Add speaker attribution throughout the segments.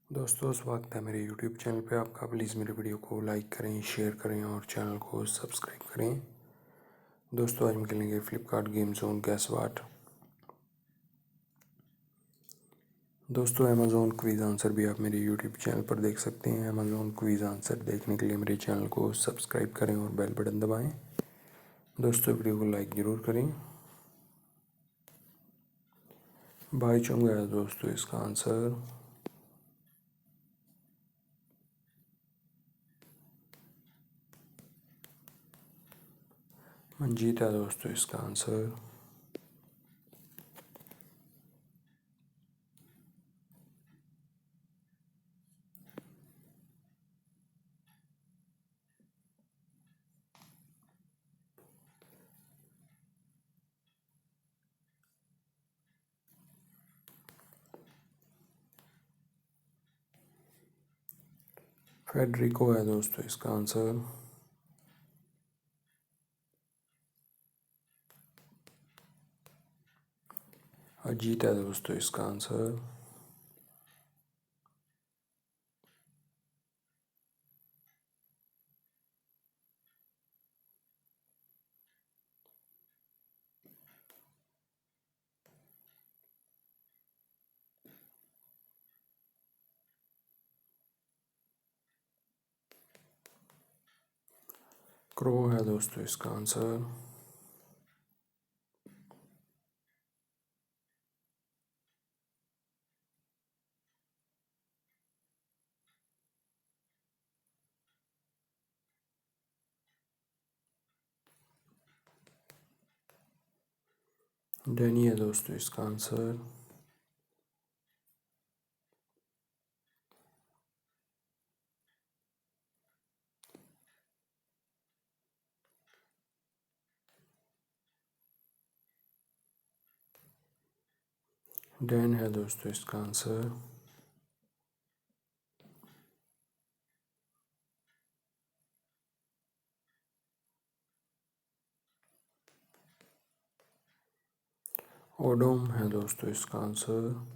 Speaker 1: दोस्तों स्वागत है मेरे YouTube चैनल पे आपका। प्लीज़ मेरे वीडियो को लाइक करें, शेयर करें और चैनल को सब्सक्राइब करें। दोस्तों आज हम खेलेंगे फ्लिपकार्ट गेम जोन गैस वाट। दोस्तों अमेज़ॉन क्विज़ आंसर भी आप मेरे YouTube चैनल पर देख सकते हैं। अमेज़ॉन क्विज़ आंसर देखने के लिए मेरे चैनल को सब्सक्राइब करें और बेल बटन दबाएँ। दोस्तों वीडियो को लाइक ज़रूर करें। भाई चुंगा है दोस्तों इसका आंसर। मंजीत है दोस्तों इसका आंसर। फेडरिको है दोस्तों इसका आंसर। अजीत है दोस्तों इसका आंसर। क्रो है दोस्तों इसका आंसर। डैनी है दोस्तों इसका आंसर। डैन है दोस्तों इसका आंसर। ओडोम है दोस्तों इसका आंसर।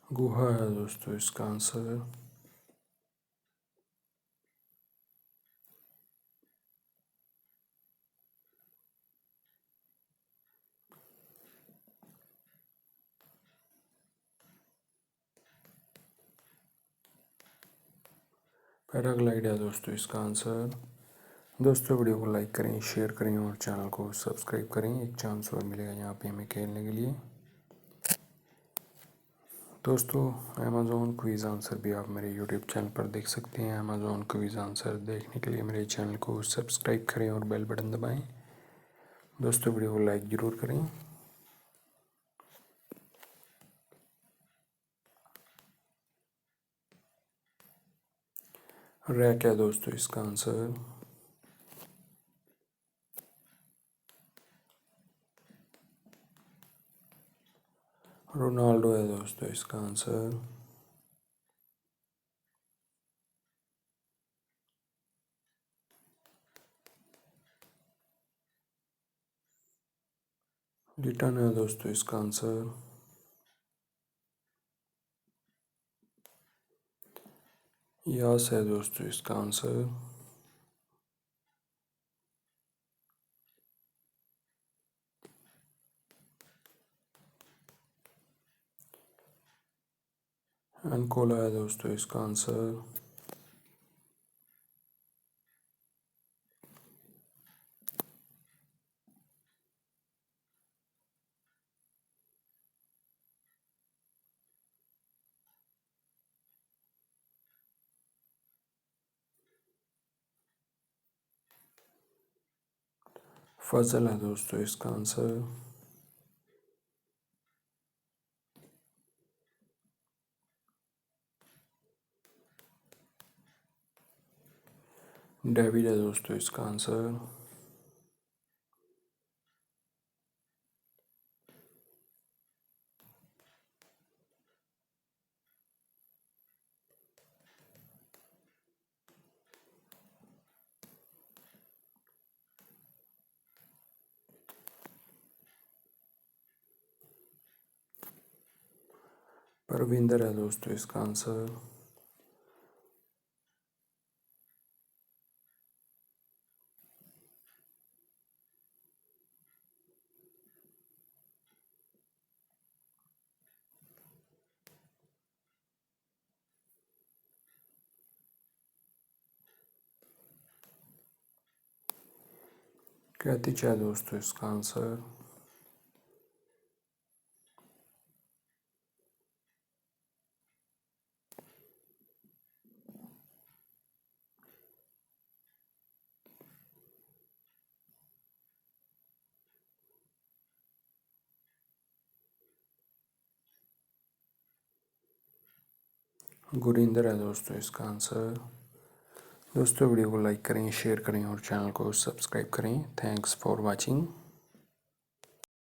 Speaker 1: गुहा है दोस्तों इसका आंसर। पैराग्लाइड है दोस्तों इसका आंसर। दोस्तों वीडियो को लाइक करें, शेयर करें और चैनल को सब्सक्राइब करें। एक चांस और मिलेगा यहाँ पे हमें खेलने के लिए। दोस्तों अमेज़ॉन क्विज़ आंसर भी आप मेरे यूट्यूब चैनल पर देख सकते हैं। अमेज़ॉन क्विज़ आंसर देखने के लिए मेरे चैनल को सब्सक्राइब करें और बेल बटन दबाएं। दोस्तों वीडियो को लाइक ज़रूर करें। रैक है दोस्तों इसका आंसर। रोनाल्डो है दोस्तों इसका आंसर। लिटन है दोस्तों इसका आंसर। यास है दोस्तों इसका आंसर। अनकोला है दोस्तों इसका आंसर। फजल है दोस्तों इसका आंसर। डेविड है दोस्तों इसका आंसर। रविंदर है दोस्तों इसका आंसर। कृतिज है दोस्तों इसका आंसर। गुरिंदर है दोस्तों इसका आंसर। दोस्तों वीडियो को लाइक करें, शेयर करें और चैनल को सब्सक्राइब करें। Thanks for watching.